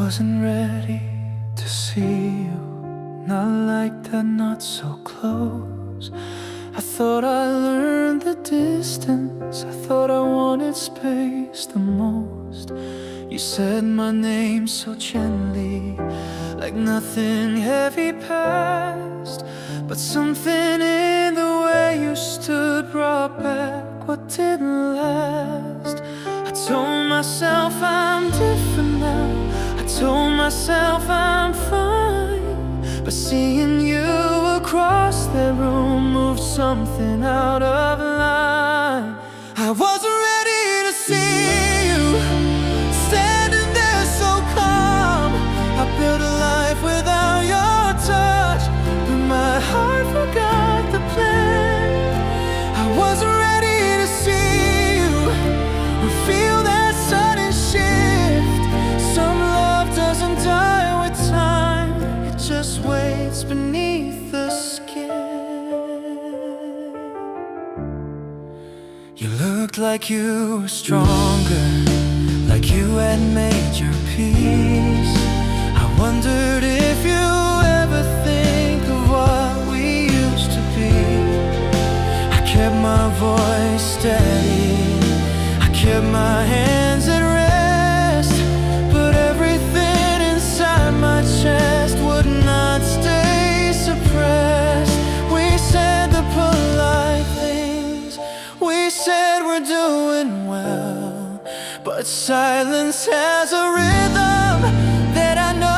wasn't ready to see you, not like that, not so close. I thought I learned the distance, I thought I wanted space the most. You said my name so gently, like nothing heavy passed. But something in the way you stood brought back what didn't last. I told myself I'm different now, I told myself I'm fine. But seeing you across the room moved something out of line. I wasn't ready to see you standing there so calm. I built a life without your touch, but my heart forgot the plan. I wasn't ready to see you or feel that sudden shift. Some love doesn't die with time, it just waits beneath the skin. You looked like you were stronger, like you had made your peace. I wondered if you ever think of what we used to be. I kept my voice steady, I kept my hands at rest, but everything inside my chest would not stay suppressed. We said the polite things, we said we're doing well, but silence has a rhythm that I know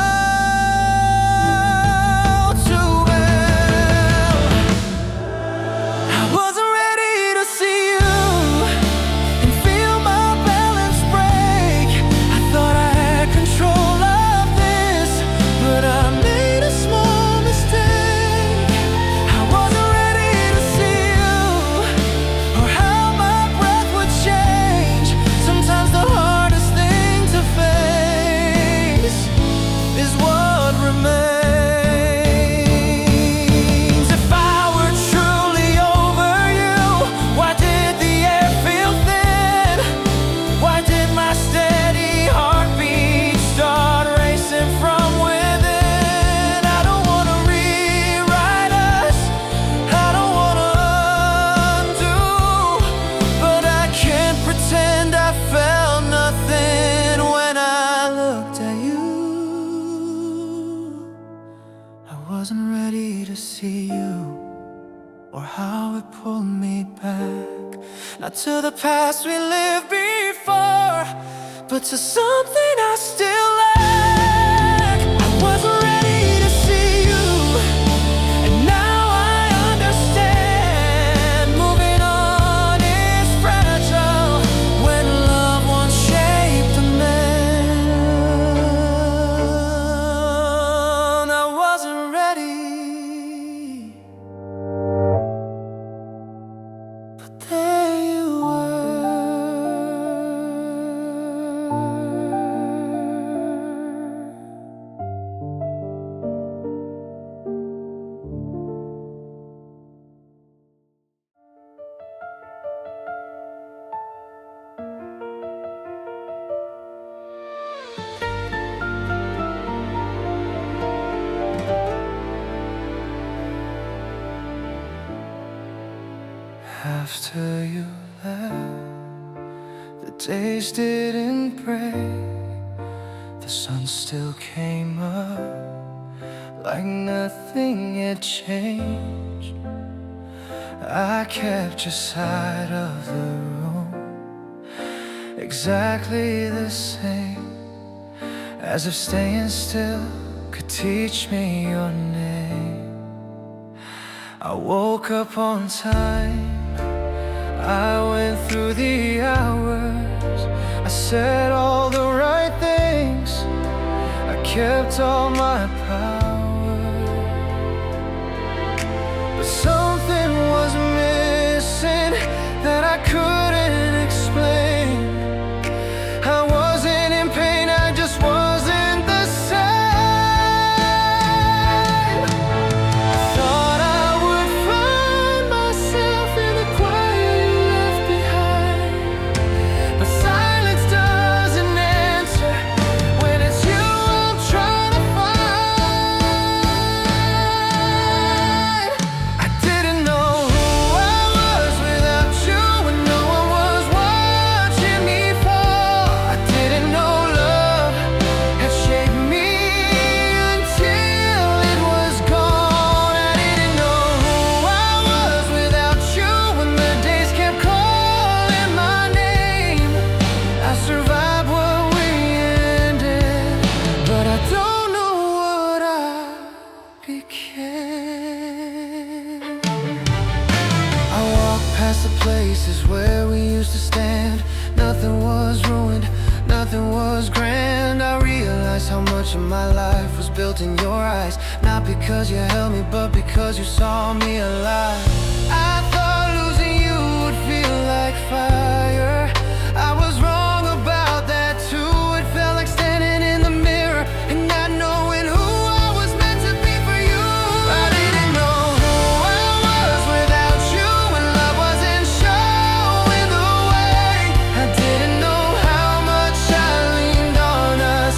too well. I wasn't ready to see you and feel my balance break. I thought I had control of this, but I made a small mistake. I wasn't ready to see you or how my breath would change. Sometimes the hardest thing to face is what remains. If I were truly over you, why did the air feel thin? Why did my steady heartbeat start racing from within? I don't wanna rewrite us, I don't wanna undo, but I can't pretend I felt nothing when I looked at you. I wasn't ready to see you or how it pulled me back, not to the past we lived before, but to something I still lack. I wasn't ready to see you, and now I understand. Moving on is fragile when love once shaped a man. I wasn't ready, but there you were. After you left, the days didn't break, the sun still came up like nothing had changed. I kept your side of the room exactly the same, as if staying still could teach me your name. I woke up on time, I went through the hours, I said all the right things, I kept all my power. But something was missing that I couldn't explain. I wasn't in pain, I just wasn't the same. Thought I would find myself in the quiet you left behind, but silence doesn't answer when it's you my life was built in your eyes. Not because you held me, but because you saw me alive. I thought losing you would feel like fire. I was wrong about that too. It felt like standing in the mirror and not knowing who I was meant to be for you. I didn't know who I was without you, and love wasn't showing the way. I didn't know how much I leaned on us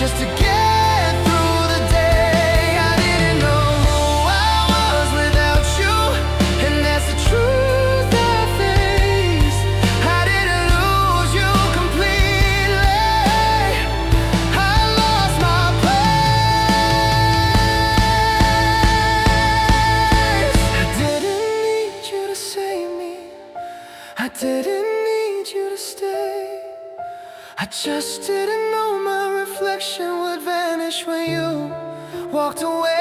just to get through the day. I didn't know who I was without you, and that's the truth I face. I didn't lose you completely. I lost my place. I didn't need you to save me. I didn't need you to stay. I just didn't know my reflection would vanish when you walked away.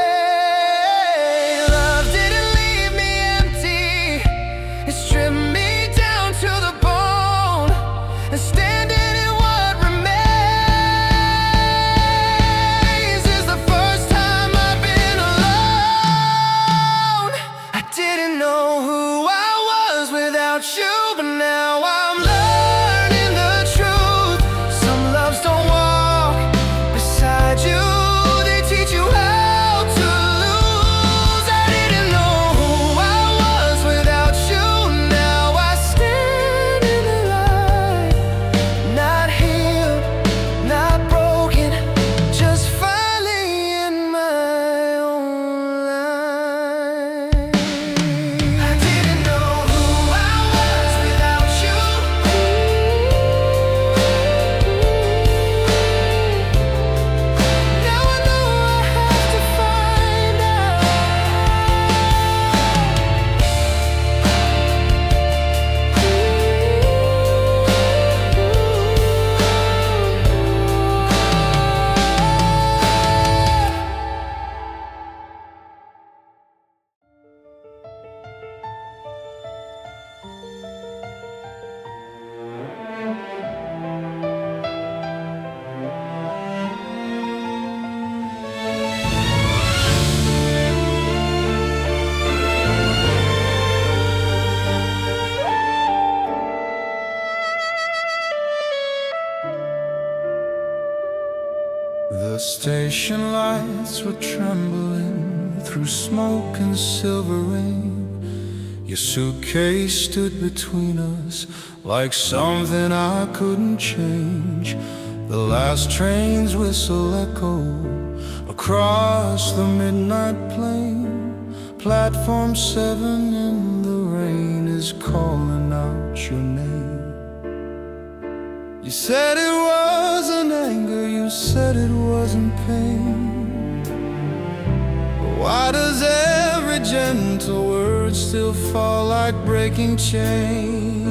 Love didn't leave me empty. It stripped me down to the bone, and standing in what remains is the first time I've been alone. I didn't know who I was without you, but now I'm learning the truth. Some loves don't walk beside you, they teach you how to lose. I didn't know who I was without you. Now I stand in the light, not healed, not broken, just finally in my own life. I didn't know who I was without you. Now I know I have to find out. The station lights were trembling through smoke and silver rain. Your suitcase stood between us like something I couldn't change. The last train's whistle echoed across the midnight plain. Platform 7 in the rain is calling out your name. You said it wasn't anger, you said it wasn't pain. But why does every gentle word still fall like breaking chain?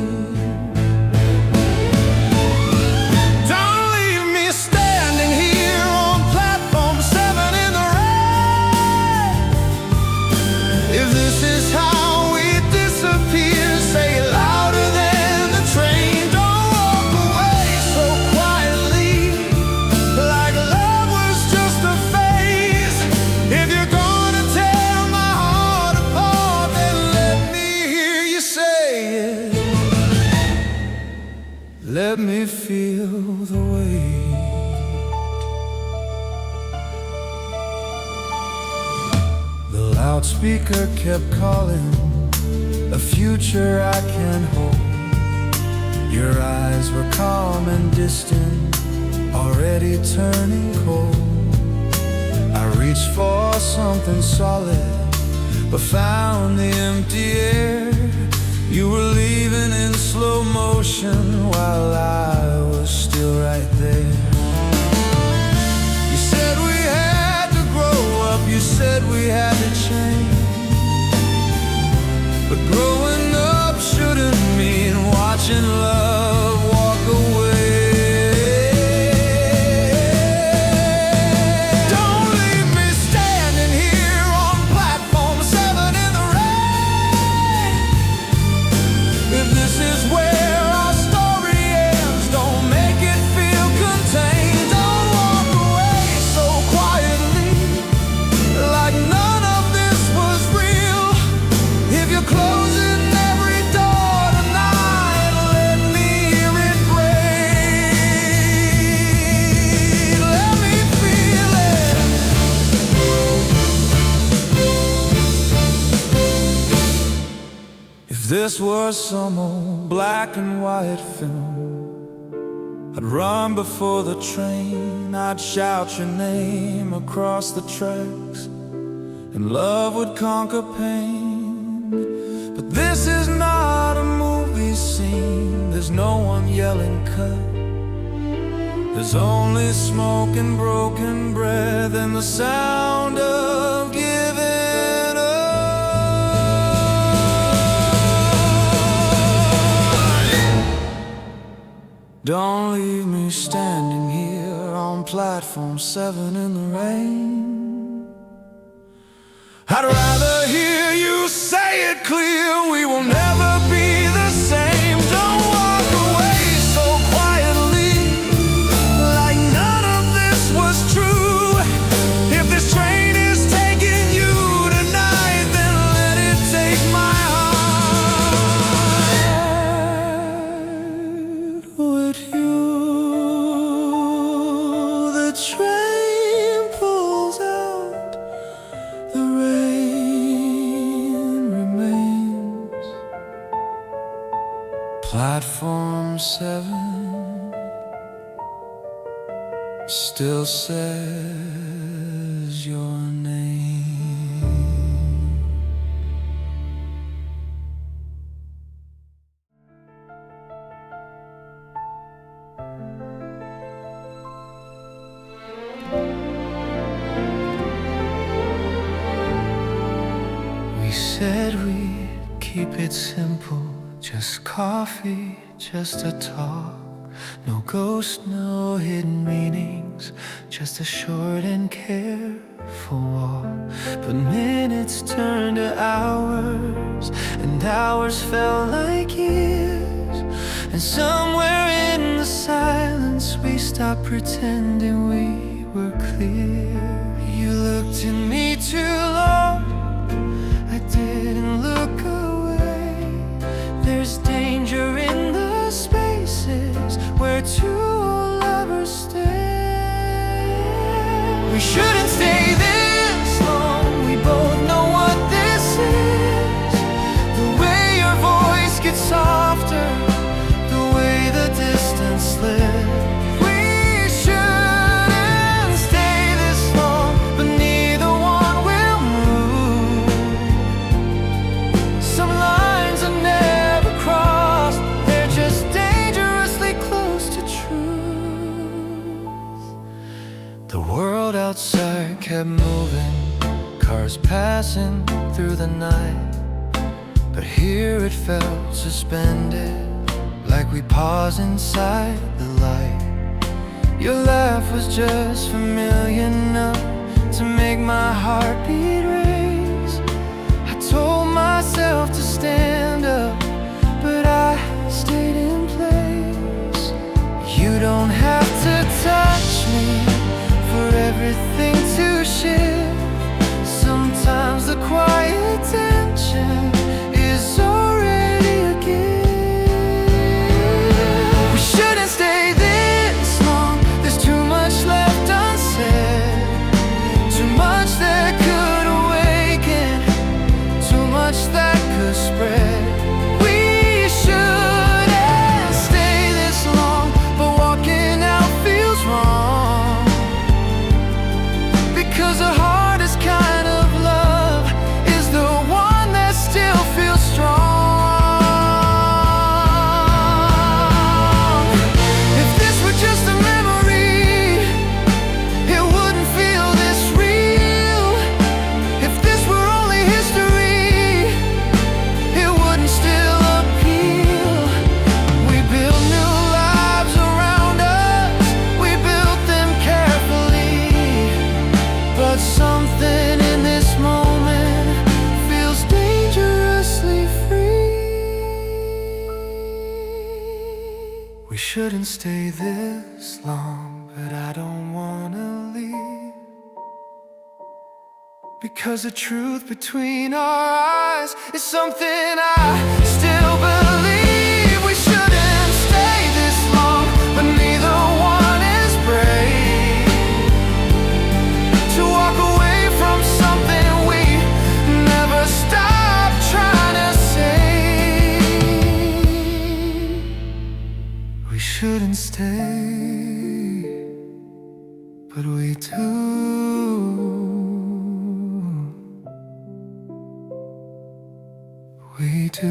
Don't leave me standing here on platform 7 in the rain. If this is how we disappear, say it louder than the train. Don't walk away so quietly, like love was just a phase. If you're gonna tear my heart apart, then let me hear you say it. Let me feel the weight. The loudspeaker kept calling a future I can't hold. Your eyes were calm and distant, already turning cold. I reached for something solid, but found the empty air. You were leaving in slow motion while I was still right there. You said we had to grow up, you said we had to change. But growing up shouldn't mean watching love walk away. Don't leave me standing here on platform 7 in the rain. If this is where our story ends, don't make it feel contained. this was some old black and white film, I'd run before the train, I'd shout your name across the tracks, and love would conquer pain. But this is not a movie scene, there's no one yelling cut. There's only smoke and broken breath and the sound of giving up. Don't leave me standing here on platform 7 in the rain. I'd rather hear you say it clear, we will never be the same. Don't walk away so quietly, like none of this was true. If this train is taking you tonight, then let it take my heart with you. The train pulls out, the rain remains. Platform 7 still says your name. We said we'd keep it simple, just coffee, just a talk. No ghosts, no hidden meanings, just a short and careful walk. But minutes turned to hours, and hours felt like years. And somewhere in the silence we stopped pretending we were clear. You looked at me too long, I didn't look away. There's danger in the spaces where two lovers stay. We shouldn't stay this long, we both know what this is. The way your voice gets softer, the way the distance slips. We shouldn't stay this long, but neither one will move. Some lines are never crossed, they're just dangerously close to truth. The world outside kept moving, cars passing through the night. But here it felt suspended, like we paused inside the light. Your laugh was just familiar enough to make my heartbeat race. I told myself to stand up, but I stayed in place. You don't have to touch me for everything to shift. Sometimes the quiet tension is already a gift. We shouldn't stay this long, there's too much left unsaid. Too much that could awaken, too much that could spread. We shouldn't stay this long, but walking out feels wrong. Because the hardest kind of love is the one that still feels strong. If this were just a memory, it wouldn't feel this real. If this were only history, it wouldn't still appeal. We built new lives around us, we built them carefully. But something in this moment feels dangerously free. We shouldn't stay this long, but I don't wanna leave. Because the truth between our eyes is something I still believe. We shouldn't stay this long, but neither one is brave. To walk away from something we never stopped trying to save. shouldn't stay, but we do. We do.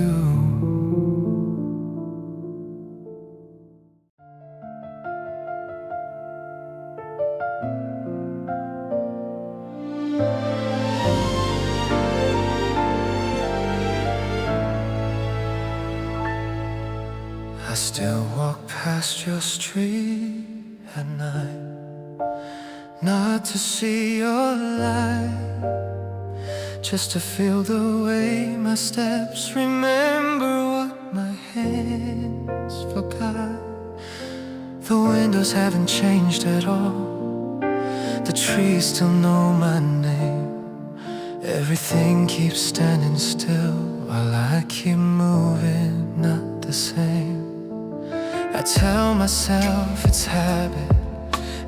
I still walk past your street at night, not to see your light, just to feel the way my steps remember what my hands forgot. The windows haven't changed at all, the trees still know my name. Everything keeps standing still while I keep moving, not the same. I tell myself it's habit,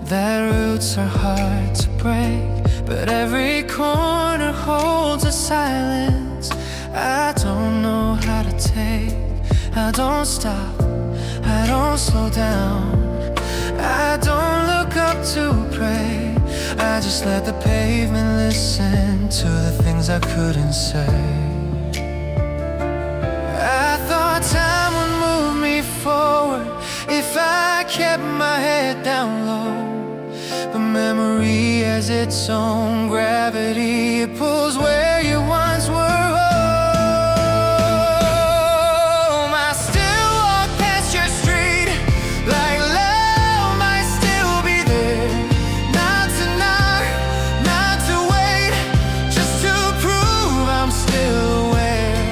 that roots are hard to break, but every corner holds a silence I don't know how to take. I don't stop, I don't slow down, I don't look up to pray. I just let the pavement listen to the things I couldn't say. I thought time would move me forward if I kept my head down low, but memory has its own gravity. It pulls where you once were home. I still walk past your street like love might still be there, not to knock, not to wait, just to prove I'm still aware.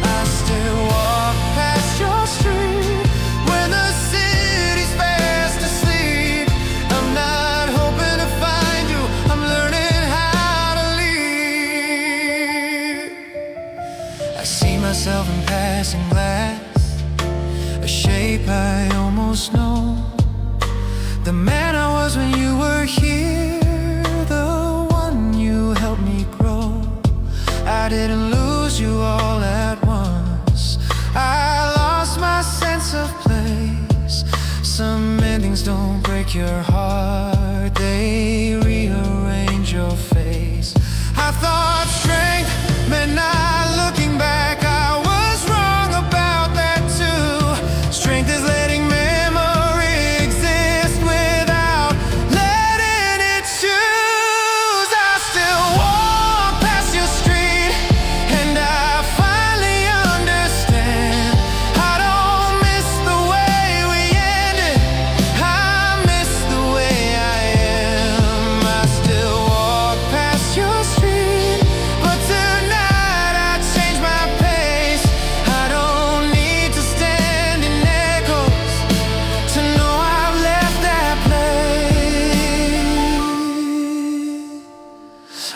I still walk past your street when the city's fast asleep. I'm not hoping to find you, I'm learning how to leave. I see myself in passing glass, a shape I almost know, the man I was when you were here, the one you helped me grow. I didn't lose you all at once, I lost my sense of place. Some endings don't break your heart, they rearrange your face. I thought strength meant not looking back, I was wrong about that too. Strength is letting memory exist without letting it choose. I still walk past your street and I finally understand. I don't miss the way we ended, I miss the way I am. I still walk past your street, but tonight I change my pace. I don't need to stand in echoes to know I've left that place.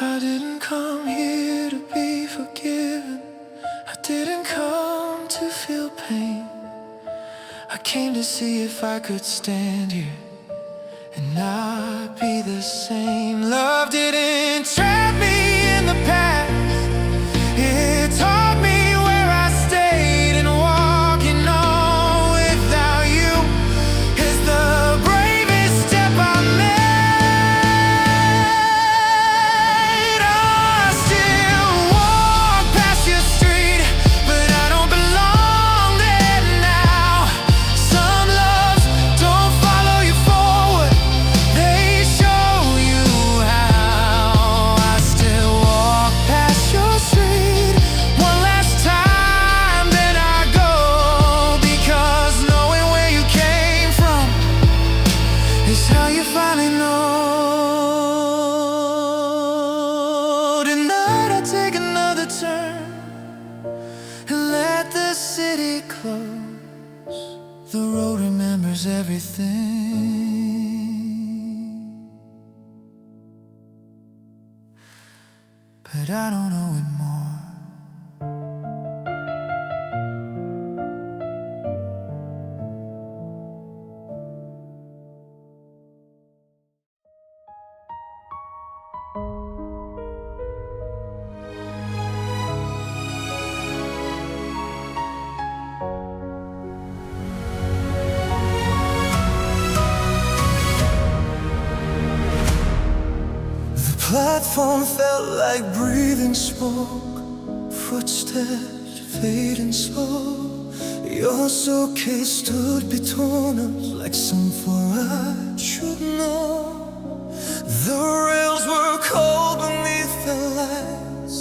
I didn't come here to be forgiven, I didn't come to feel pain. I came to see if I could stand here and not be the same. Love didn't trap me in the past, it taught me where I stayed, and walking on without you is the bravest step I made. I still walk past your street, but I don't belong there now. Some loves don't follow you forward, they show you how. I still walk past your street one last time, then I go, because knowing where you came from is how you finally know. Tonight I take another turn and let the city close. The road remembers everything, but I don't know it more. platform felt like breathing smoke, footsteps fading slow. Your suitcase stood between us like some for I should know. The rails were cold beneath the lights.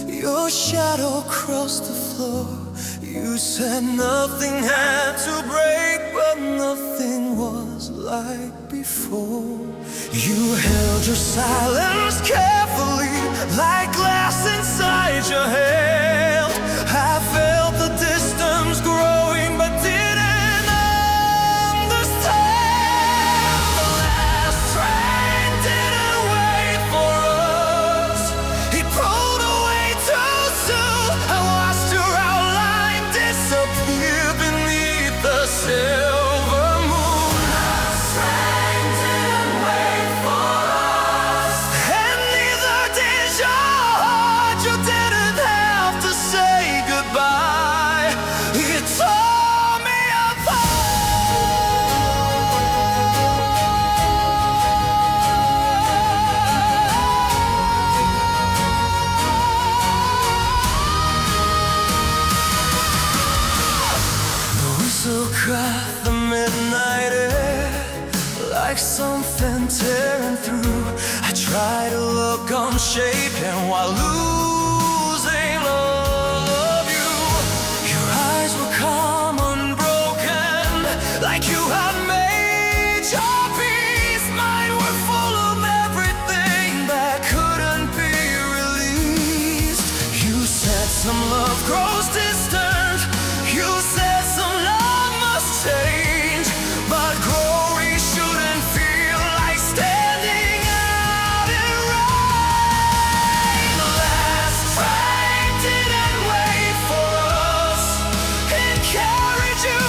Your shadow crossed the floor. You said nothing had to break, but nothing was like before. You held your silence carefully, like glass inside your hand. I felt the distance growing, but didn't understand. The last train didn't wait for us. It pulled away too soon. I watched your outline disappear beneath the silver moon. The last train didn't wait for us, and neither did your heart. You didn't have to say goodbye. It tore me The whistle cracked the midnight air like something tearing through. I tried to look unshaken while losing all of you. Your eyes were calm, unbroken, like you had made your peace. Mine were full of everything that couldn't be released. You said some love grows distant. You said some love must change, but glory shouldn't feel like standing out in rain. The last train didn't wait for us. It carried you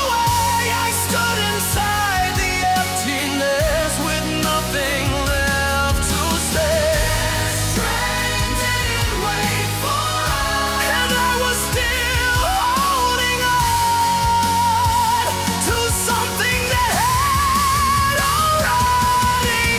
away. I stood inside the emptiness with nothing left to say. The last train didn't wait for us, and I was still holding on to something that had already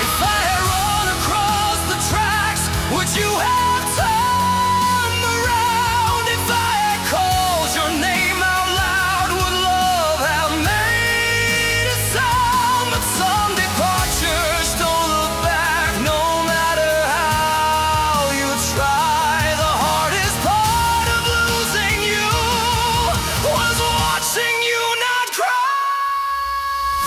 If I had run across the tracks, would you have turned around? If I had called your name out loud, would love have made a sound? But some departures don't look back, no matter how you try. The hardest part of losing you was watching you not cry.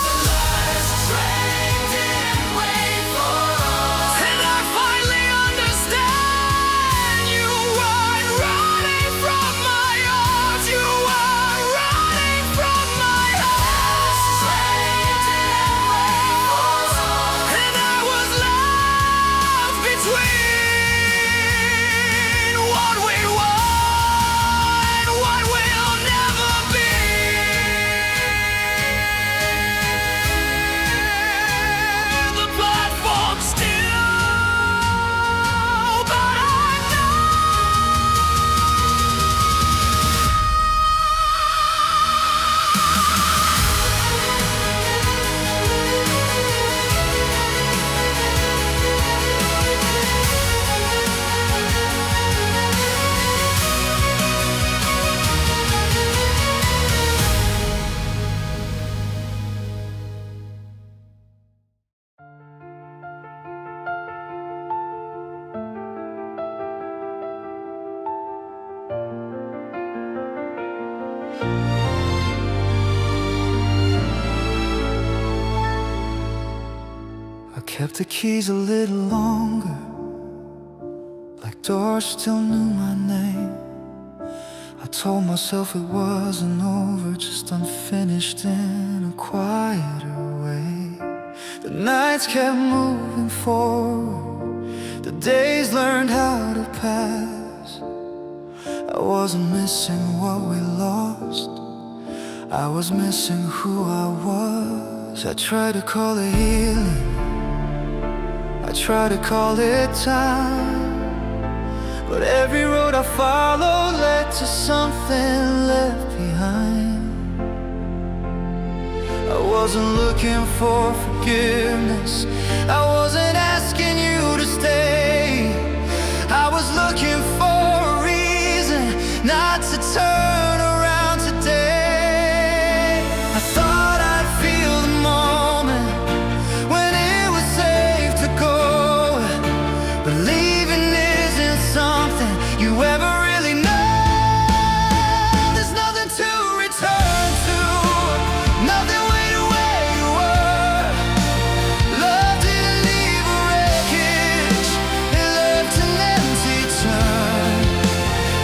The last train didn't wait for us, and I finally understand. You weren't running from my arms, you were running from my heart. The train didn't wait for us, and I was left between what we were and what we'll never be. The platform still, but I know. I kept the keys a little longer, like doors still knew my name. I told myself it wasn't over, just unfinished in a quieter way. The nights kept moving forward, the days learned how to pass. I wasn't missing what we lost, I was missing who I was. I tried to call it healing, I tried to call it time, but every road I followed led to something left behind. I wasn't looking for forgiveness, I wasn't asking you to stay. I was looking for a reason not to turn around today. I thought I'd feel the moment when it was safe to go, but leaving isn't something you ever really know. There's nothing to return to, nothing waiting where you were. Love didn't leave a wreckage, it left an empty turn.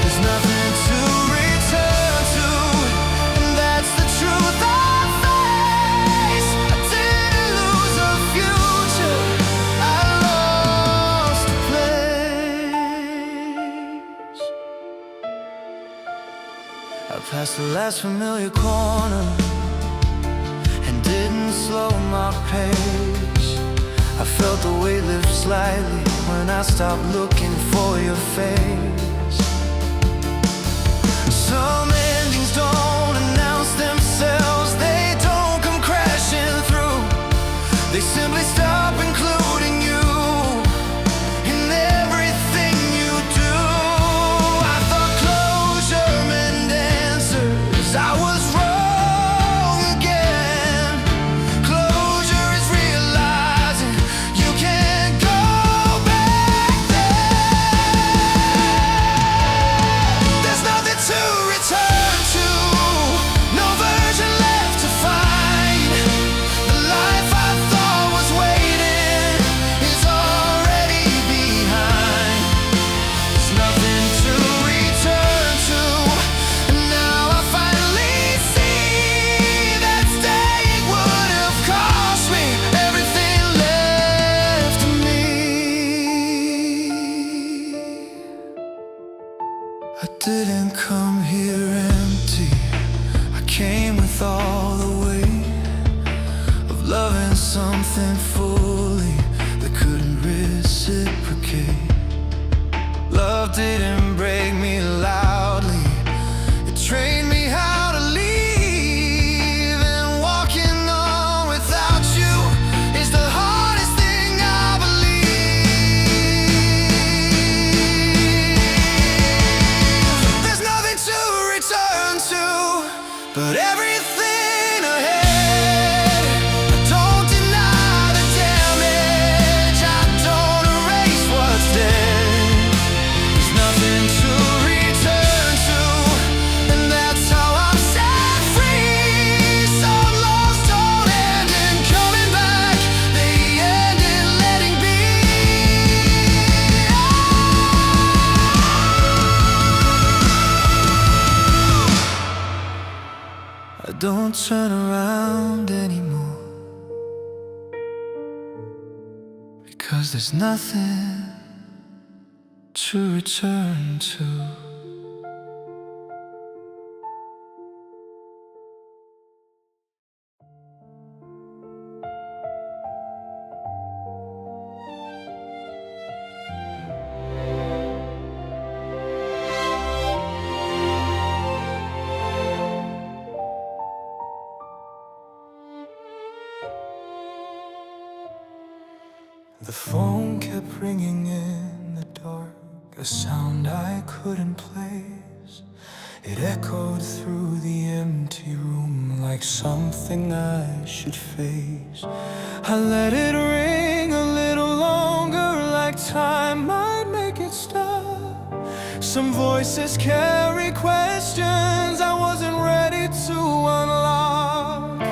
There's nothing to return to, and that's the truth I face. I didn't lose a future, I lost a place. I passed the last familiar corner and didn't slow my pace. I felt the weight lift slightly when I stopped looking for your face. Some endings don't announce themselves, they don't come crashing through. They simply stop including you in everything you do. I thought closure meant answers, I was wrong again. Closure is realizing you can't go back there. There's nothing to return to, no version left to find. The life I thought was waiting is already behind. There's nothing to return to, and now I finally see that staying would have cost me everything left of me. I didn't come here empty, I came with all the weight of loving something fully that couldn't reciprocate. Love didn't break me loudly, it trained me how to leave. And walking on without you is the hardest thing I believe. There's nothing to return to, but everything ahead. I don't deny the damage, I don't erase what's dead. There's nothing to return to, and that's how I'm set free. Some loves don't end in coming back, they end in letting be. I don't turn around anymore, because there's nothing to return to. The phone kept ringing in the dark, a sound I couldn't place. It echoed through the empty room like something I should face. I let it ring a little longer, like time might make it stop. Some voices carry questions I wasn't ready to unlock.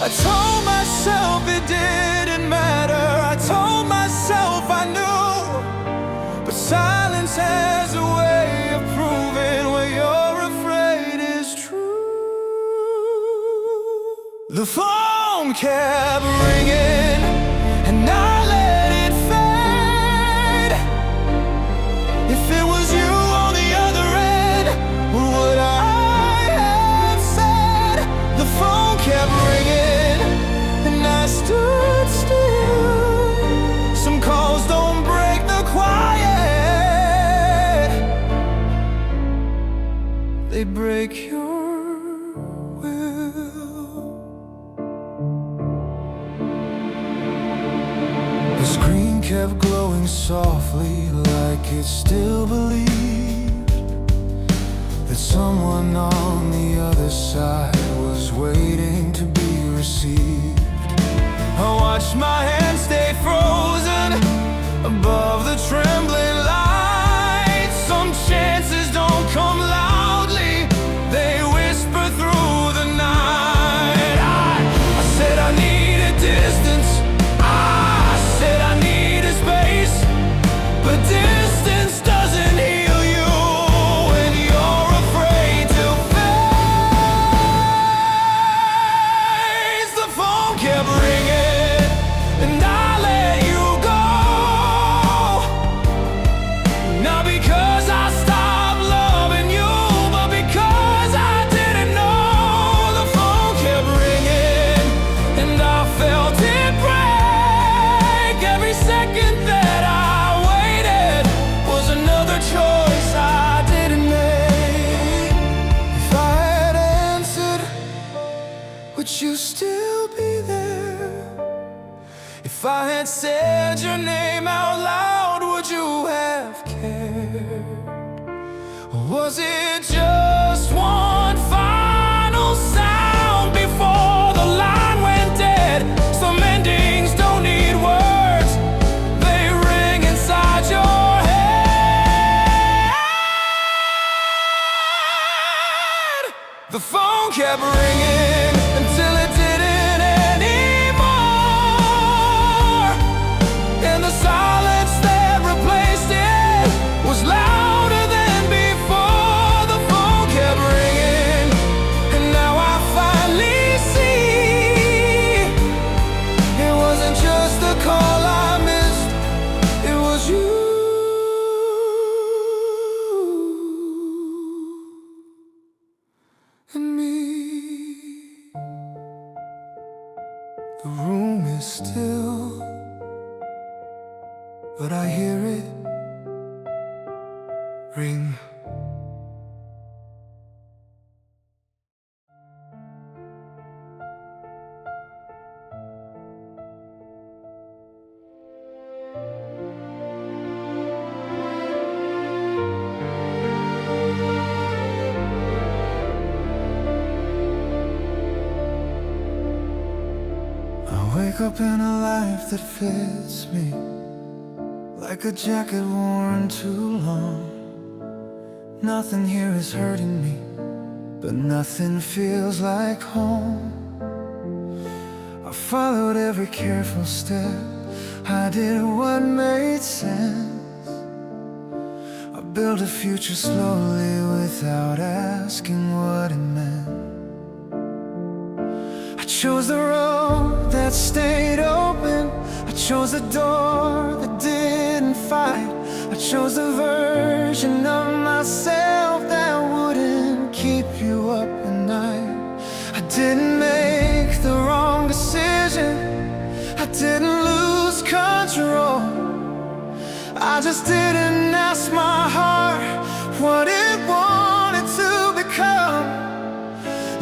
I told myself it didn't matter, I told myself I knew, but silence has a way of proving what you're afraid is true. The phone kept ringing, and I let it fade. If it was you on the other end, what would I have said? The phone kept ringing, and I stood still. Some calls don't break the quiet. they break your will. The screen kept glowing softly, like it still believed that someone on the other side was waiting to be received. I watched my hand stay frozen above the trembling light. Some chances don't come loudly, they whisper through the night. I said I needed distance, I said I needed space, but distance doesn't heal you when you're afraid to face. The phone kept ringing and I let you go, not because I stopped loving you, but because I didn't know. The phone kept ringing and I felt it break. Every second that I waited was another choice I didn't make. If I had answered, would you still be there? If I had said your name out loud, would you have cared? Or was it just one final sound before the line went dead? Some endings don't need words, they ring inside your head. The phone kept ringing until it didn't anymore, and the silence that replaced it was louder than before. The phone kept ringing and now I finally see it wasn't just the call I missed, it was you and me. The room is still, but I hear it ring. I wake up in a life that fits me, like a jacket worn too long. Nothing here is hurting me, but nothing feels like home. I followed every careful step, I did what made sense. I built a future slowly without asking what it meant. I chose the road that stayed open, I chose the door that didn't fight. I chose the version of myself that wouldn't keep you up at night. I didn't make the wrong decision, I didn't lose control. I just didn't ask my heart what it wanted to become.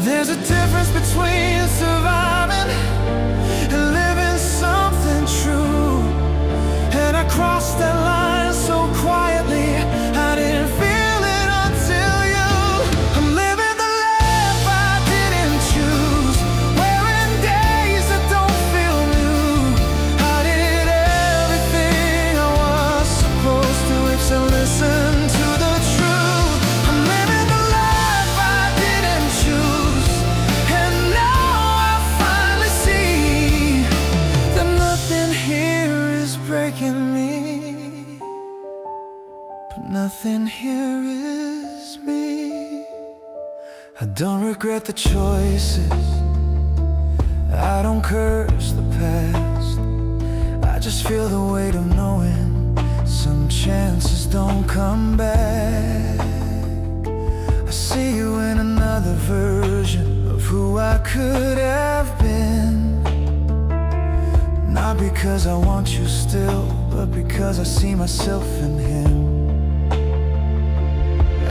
There's a difference between surviving and living something true, and I crossed that line so quietly, I didn't feel it until you. I'm living the life I didn't choose, wearing days that don't feel new. I did everything I was supposed to if I listened to the truth. I'm living the life I didn't choose, and now I finally see that nothing here is breaking me, but nothing here is me. I don't regret the choices, I don't curse the past. I just feel the weight of knowing some chances don't come back. I see you in another version of who I could have been, not because I want you still, but because I see myself in him.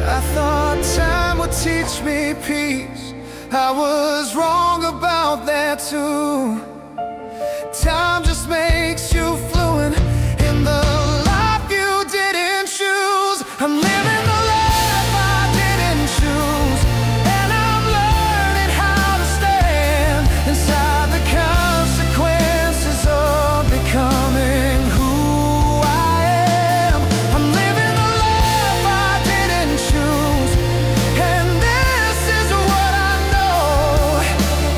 I thought time would teach me peace. I was wrong about that too. Time just makes you fluent in the life you didn't choose. I'm living the life I didn't choose, and I'm learning how to stand inside the consequences of becoming who I am. I'm living the life I didn't choose, and this is what I know.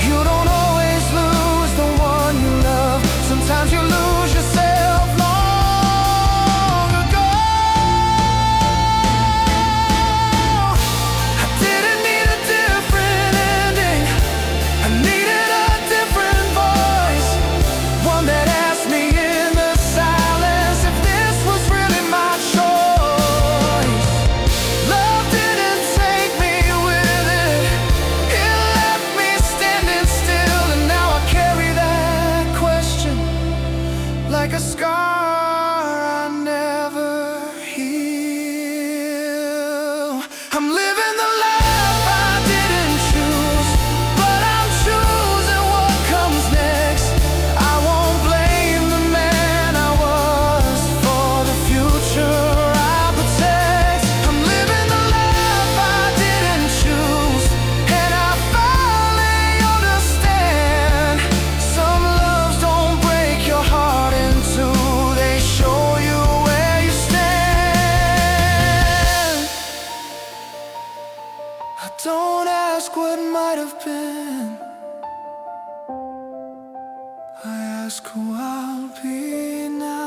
You don't always lose the one you love. Sometimes you lose yourself long ago. I didn't need a different ending. I needed a different voice, one that asked me in the silence if this was really my choice. Love didn't take me with it. It left me standing still, and now I carry that question like a scar I never heal. I'm living the life I didn't choose, but I'm choosing what comes next. I won't blame the man I was for the future I protect. I'm living the life I didn't choose, and I finally understand. Some loves don't break your heart in two, they show you where you stand. I don't ask what might have been, I ask who I'll be now.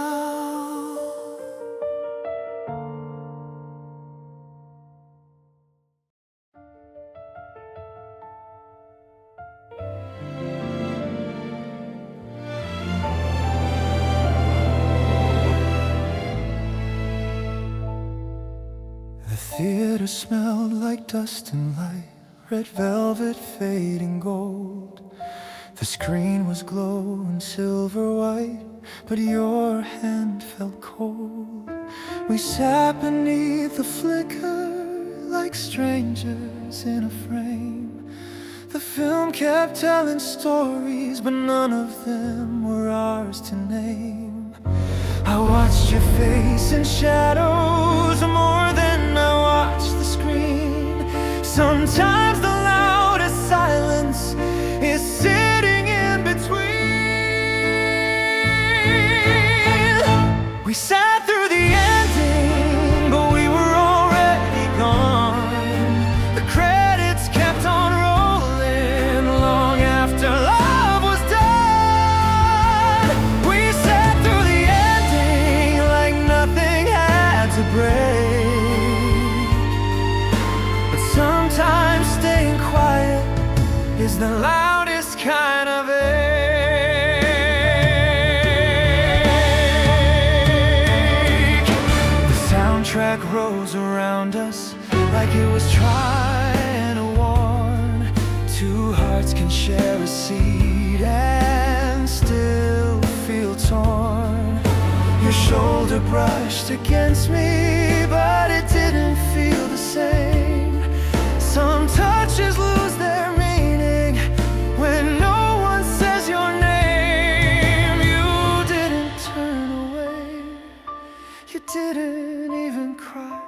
The theater smelled like dust and light, red velvet fading gold. The screen was glowing silver white, but your hand felt cold. We sat beneath the flicker like strangers in a frame. The film kept telling stories, but none of them were ours to name. I watched your face in shadows more than I watched the screen. Sometimes the loudest silence is sitting in between. We sat through the ending, but we were already gone. The credits kept on rolling long after love was done. We sat through the ending like nothing had to break. But sometimes staying quiet is the loudest kind of ache. The soundtrack rose around us like it was trying to warn. Two hearts can share a seat and still feel torn. Your shoulder brushed against me, but it didn't feel the same. Some touches lose their meaning when no one says your name. You didn't turn away, you didn't even cry,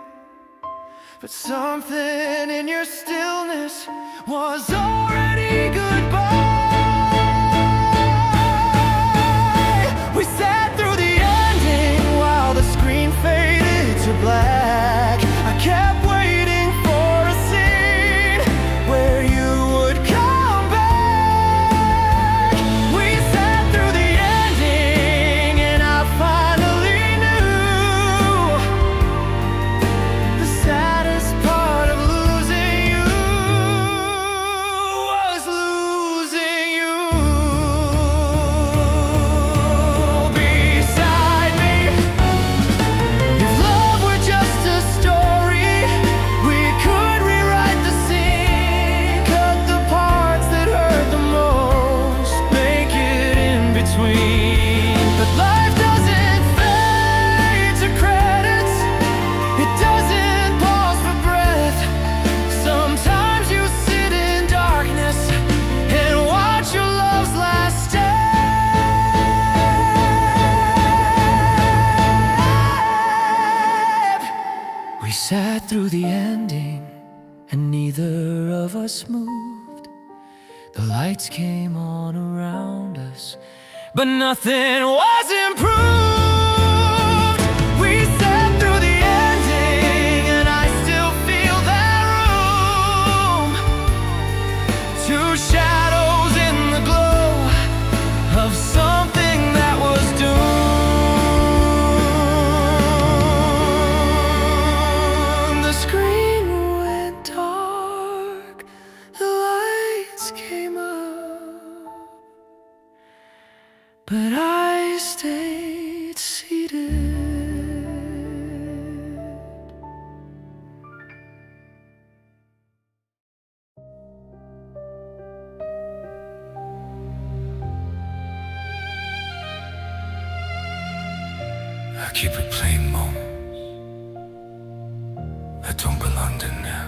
but something in your stillness was already goodbye. We sat through the ending while the screen faded to black. I kept waiting for a scene where you would come back. We sat through the ending, and I finally knew the saddest part of losing you was losing through the ending, and neither of us moved. The lights came on around us, but nothing was improved. We sat through the ending, and I still feel that room. Two shadows in the glow of something that was doomed. The screen went dark, the lights came up, but I stayed seated. I keep replaying moments that don't belong to now.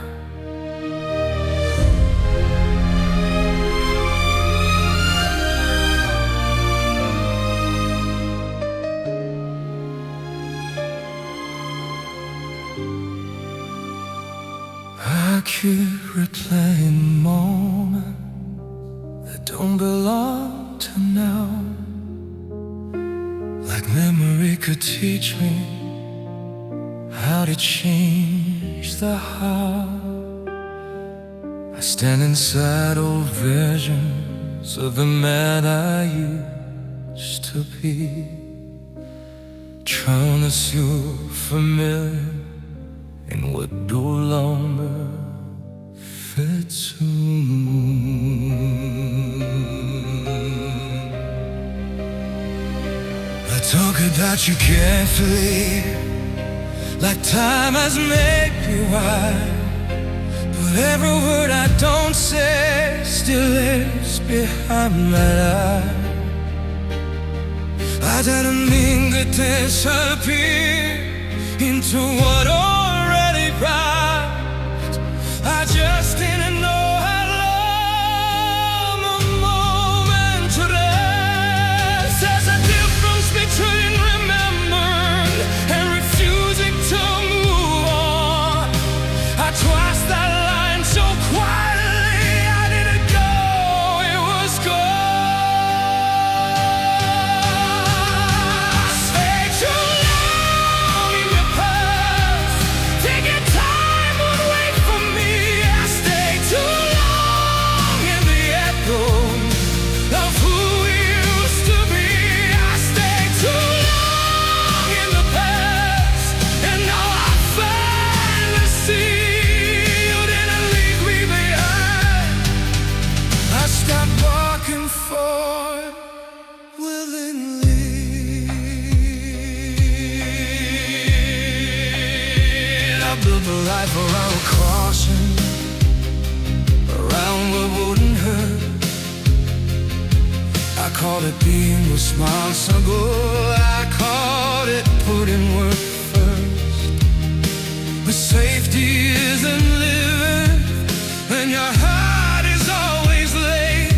I keep replaying moments that don't belong to now. Like memory could teach me how to change the how. I stand inside old visions of the man I used to be, trying to see familiar in what no longer fits me. I talk about you carefully, like time has made me wise, but every word I don't say still lives behind my eyes. I didn't mean to disappear into what already passed. I just didn't know how long a moment should last. There's a difference between remembering and refusing to move on. I crossed that line so quietly, I didn't go, it was gone. I stayed too long in your past, taking time would wait for me. I stayed too long in the echo of who we used to be. I stayed too long in the past, and now I finally see you didn't leave me behind. I stopped walking forward willingly. I built a life around crossing, around what wouldn't hurt. I called it being responsible, I called it putting work first. But safety isn't living, and your heart is always late.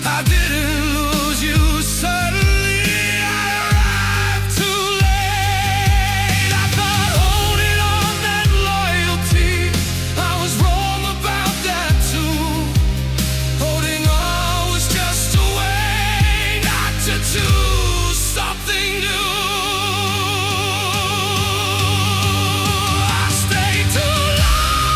I didn't lose you suddenly, I arrived too late. I thought holding on that loyalty, I was wrong about that too. Holding on was just a way not to choose something new. I stayed too long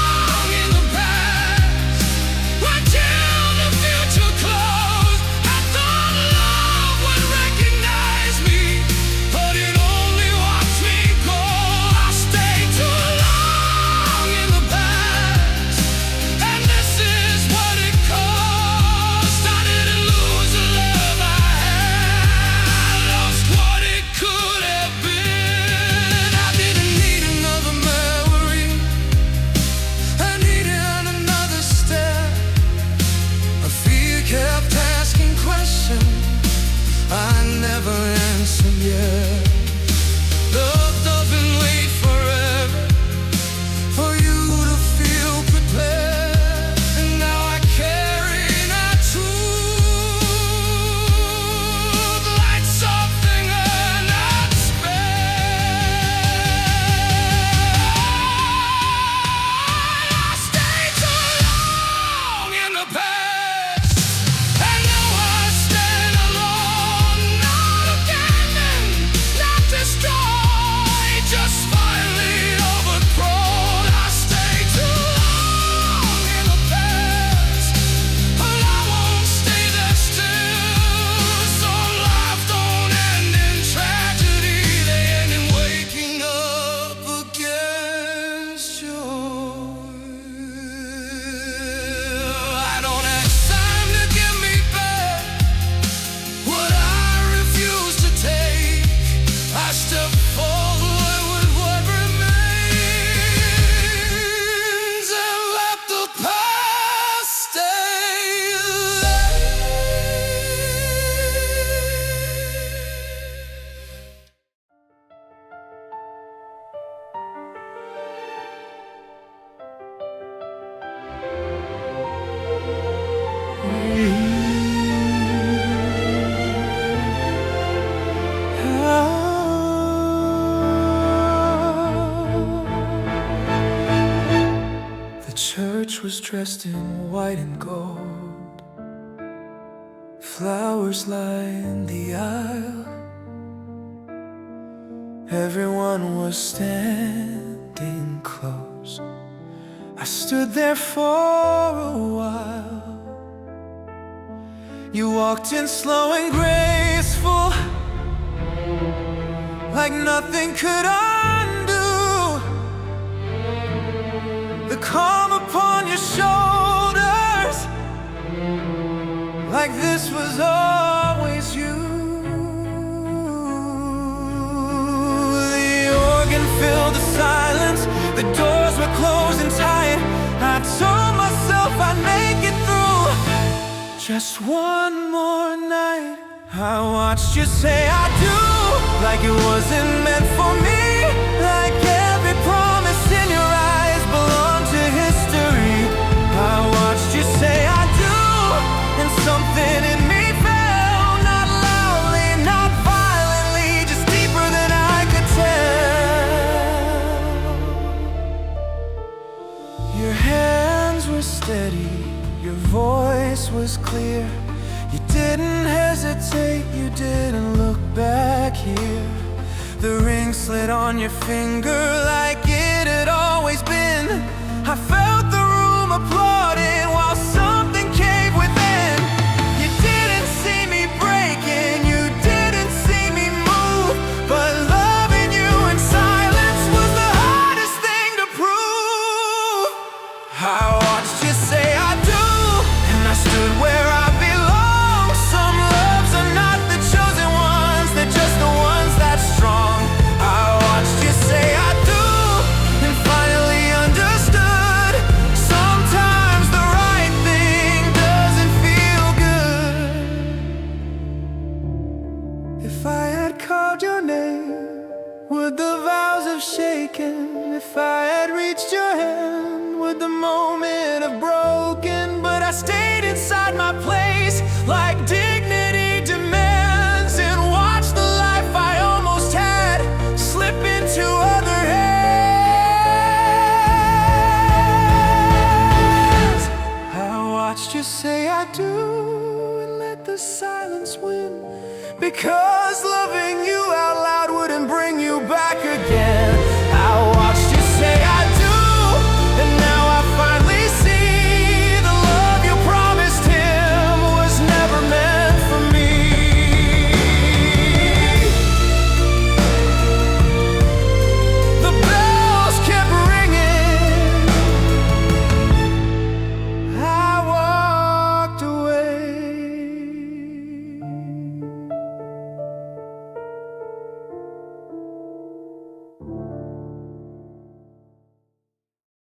The church was dressed in white and gold. Flowers lined the aisle. Everyone was standing close. I stood there for a while. You walked in slow and graceful, like nothing could undo the calm upon your shoulders, like this was always you. The organ filled the silence, the doors were closing tight. I told myself I'd make it through just one more night. I watched you say I do, like it wasn't meant for me, like every promise in your eyes belonged to history. I watched you say I do, and something in me fell, not loudly, not violently, just deeper than I could tell. Your hands were steady, your voice was clear. You didn't hesitate, you didn't look back here. The ring slid on your finger like it had always been. I felt the room applauding while something caved within. You didn't see me breaking, you didn't see me move, but loving you in silence was the hardest thing to prove. I watched you say I do, and I stood where I belong. Some loves are not the chosen ones, they're just the ones that strong. I watched you say I do, and finally understood. Sometimes the right thing doesn't feel good. If I had called your name, would the vows have shaken? If I had reached your hand, would the moment have broken? But I stayed inside my place like dignity demands, and watched the life I almost had slip into other hands. I watched you say I do, and let the silence win, because